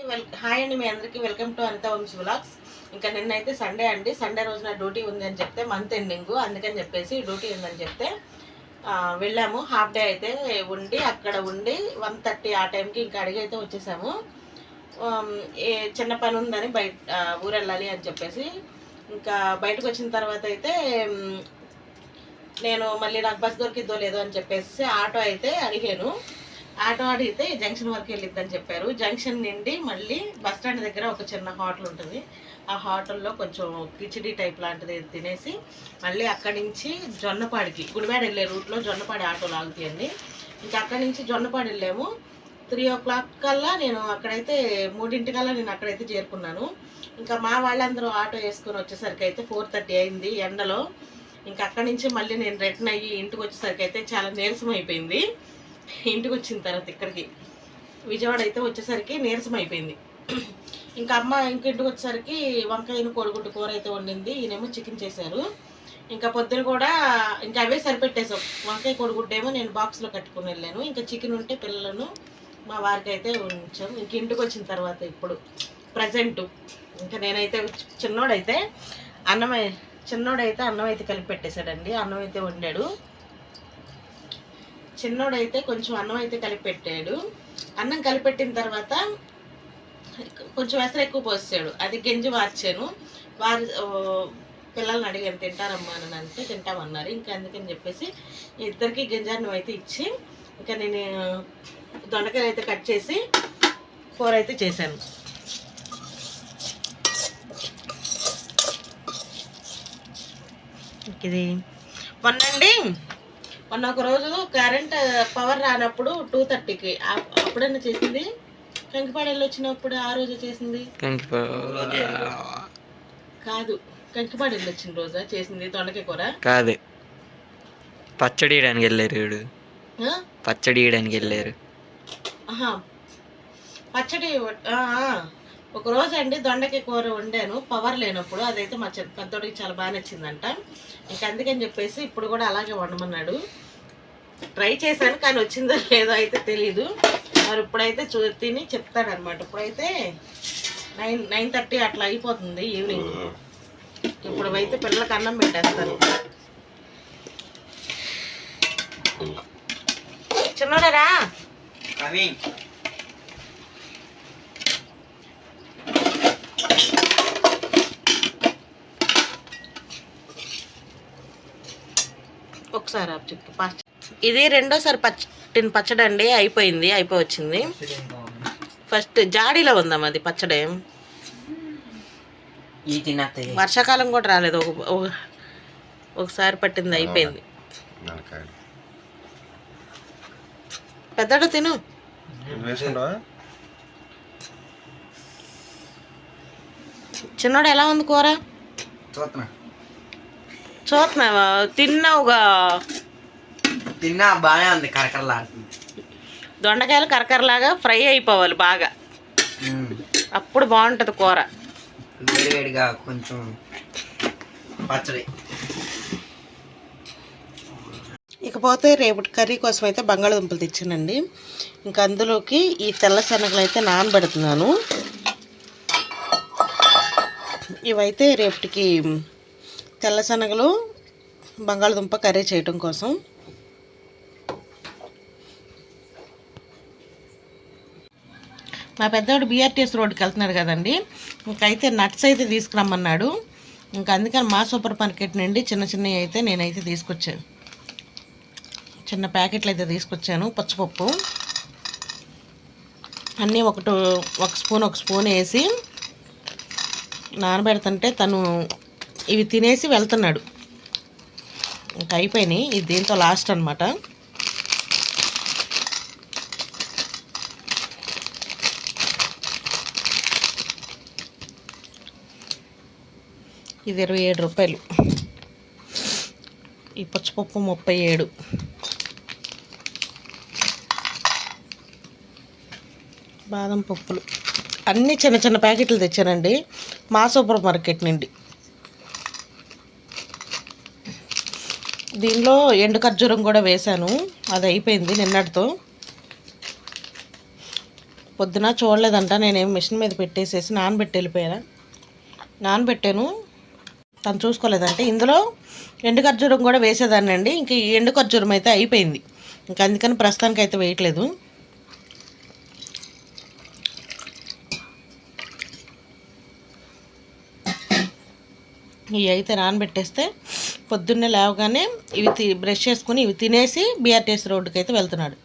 Hi అండి, మీ అందరికీ welcome to Anitha Vamshi vlogs. ఇంకా నిన్నైతే సండే అండి. సండే రోజున డ్యూటీ ఉంది అని చెప్తే, మంత్ ఎండింగ్ అందుకని చెప్పేసి డ్యూటీ ఉందని చెప్తే వెళ్ళాము. హాఫ్ డే అయితే ఉండి అక్కడ ఉండి 1:30 ఆ టైంకి ఇంకా అడిగి అయితే వచ్చేసాము. చిన్న పని ఉందని బయట ఊరు వెళ్ళాలి అని చెప్పేసి ఇంకా బయటకు వచ్చిన తర్వాత అయితే నేను మళ్ళీ నాకు బస్ దొరికిద్దో లేదో అని చెప్పేసి ఆటో అయితే అడిగాను. ఆటో అడిగితే జంక్షన్ వరకు వెళ్ళిద్దని చెప్పారు. జంక్షన్ నుండి మళ్ళీ బస్ స్టాండ్ దగ్గర ఒక చిన్న హోటల్ ఉంటుంది. ఆ హోటల్లో కొంచెం కిచిడి టైప్ లాంటిది తినేసి మళ్ళీ అక్కడి నుంచి జొన్నపాడికి, గుడివాడ వెళ్ళే రూట్లో జొన్నపాడి ఆటోలు ఆగుతాయండి. ఇంకా అక్కడి నుంచి జొన్నపాడి వెళ్ళాము. 3 o'clock కల్లా నేను అక్కడైతే 3 కల్లా నేను అక్కడైతే చేరుకున్నాను. ఇంకా మా వాళ్ళందరూ ఆటో వేసుకొని వచ్చేసరికి అయితే 4:30 అయింది ఎండలో. ఇంకా అక్కడి నుంచి మళ్ళీ నేను రిటర్న్ అయ్యి ఇంటికి వచ్చేసరికి అయితే చాలా నీరసం అయిపోయింది. ఇంటికి వచ్చిన తర్వాత ఇక్కడికి విజయవాడ అయితే వచ్చేసరికి నీరసం అయిపోయింది. ఇంకా అమ్మ ఇంటికి వచ్చేసరికి వంకాయను కోడిగుడ్డు కూర అయితే వండింది. ఈయనేమో చికెన్ చేశారు. ఇంకా పొద్దున కూడా ఇంకా అవే సరిపెట్టేసాం. వంకాయ కోడిగుడ్డు ఏమో నేను బాక్స్లో కట్టుకుని వెళ్ళాను. ఇంకా చికెన్ ఉంటే పిల్లలను మా వారికి అయితే ఉంచాం. ఇంక ఇంటికి వచ్చిన తర్వాత ఇప్పుడు ప్రజెంట్ ఇంకా నేనైతే చిన్నోడైతే అన్నం అయితే కలిపి పెట్టేశాడండి. అన్నం అయితే వండాడు. చిన్నోడైతే కొంచెం అన్నం అయితే కలిపి పెట్టాడు. అన్నం కలిపెట్టిన తర్వాత కొంచెం ఎసరు ఎక్కువ పోసాడు. అది గంజి వార్చాను. పిల్లల్ని అడిగాను తింటారమ్మా అని అంటే తింటామన్నారు. ఇంకా అందుకని చెప్పేసి ఇద్దరికి గంజాన్నం అయితే ఇచ్చి ఇంకా నేను దొండకాయలు అయితే కట్ చేసి కూర అయితే చేశాను. ఇది మొన్న ఒక రోజు కరెంట్ పవర్ రానప్పుడు 2:30కి అప్పుడన్నా చేసింది. కంకిపాడెళ్ళు వచ్చినప్పుడు ఆ రోజు చేసింది కాదు. కంకిపాడెళ్ళు వచ్చిన రోజా చేసింది దొండకాయ కూర కాదు. పచ్చడి వేయడానికి వెళ్ళారు. పచ్చడి ఒక రోజు అండి దొండకాయ కూర వండాను పవర్ లేనప్పుడు. అదైతే మా పెద్దోడికి చాలా బాగా నచ్చిందంట. ఇంకా అందుకని చెప్పేసి ఇప్పుడు కూడా అలాగే వండమన్నాడు. ట్రై చేశాను కానీ వచ్చిందో లేదో అయితే తెలీదు. మరి ఇప్పుడైతే తిని చెప్తాడనమాట. ఇప్పుడైతే 9:30 అట్లా అయిపోతుంది ఈవినింగ్. ఇప్పుడు అయితే పిల్లలకి అన్నం పెట్టేస్తాను. చిన్నోడరా ఒకసారి చెప్పు. ఇది రెండోసారి పచ్చడి అండి. అయిపోయి వచ్చింది. ఫస్ట్ జాడీలో ఉందాం అది పచ్చడి. వర్షాకాలం కూడా రాలేదు. ఒకసారి పట్టింది అయిపోయింది. పెద్దడు తిను. చిన్నోడు ఎలా ఉంది కూర? చూస్తున్నావా? తిన్నావుగా? తిన్నా, బాగానే ఉంది. కరకరలాడుతుంది. దొండకాయలు కరకరలాగా ఫ్రై అయిపోవాలి బాగా, అప్పుడు బాగుంటుంది కూర. వేడివేడిగా కొంచెం పచ్చడి. ఇకపోతే రేపటి కర్రీ కోసం అయితే బంగాళదుంపలు తెచ్చానండి. ఇంకా అందులోకి ఈ తెల్ల శనగలు అయితే నానబెడుతున్నాను. ఇవైతే రేపటికి తెల్ల శనగలు బంగాళదుంప కర్రీ చేయటం కోసం. మా పెద్దవాడు BRTS రోడ్డుకి వెళ్తున్నాడు కదండి. ఇంకైతే నట్స్ అయితే తీసుకురమ్మన్నాడు. ఇంకా అందుకని మా సూపర్ మార్కెట్ నుండి చిన్నవి అయితే నేనైతే తీసుకొచ్చాను. చిన్న ప్యాకెట్లు అయితే తీసుకొచ్చాను. పచ్చిపప్పు అన్నీ ఒక స్పూన్ వేసి నానబెడుతుంటే తను ఇవి తినేసి వెళ్తున్నాడు. ఇంకా అయిపోయినాయి. ఇది దీంతో లాస్ట్ అనమాట. ఇది 27 రూపాయలు. ఈ పచ్చిపప్పు 37. బాదం పప్పులు అన్నీ చిన్న చిన్న ప్యాకెట్లు తెచ్చానండి మా సూపర్ మార్కెట్ నుండి. దీనిలో ఎండు ఖర్జూరం కూడా వేశాను. అది అయిపోయింది నిన్నటితో. పొద్దున చూడలేదంట, నేనేం మిషన్ మీద పెట్టేసేసి నానబెట్టాను. తను చూసుకోలేదంటే ఇందులో ఎండు ఖర్జూరం కూడా వేసేదాన్ని అండి. ఇంక ఈ ఎండు ఖర్జూరం అయితే అయిపోయింది, ఇంకా అందుకని ప్రస్తుతానికి అయితే వేయట్లేదు. ఇవి అయితే నానబెట్టేస్తే పొద్దున్నే లేవగానే ఇవి బ్రష్ చేసుకుని ఇవి తినేసి బీఆర్టీఎస్ రోడ్డుకి అయితే వెళ్తున్నాడు.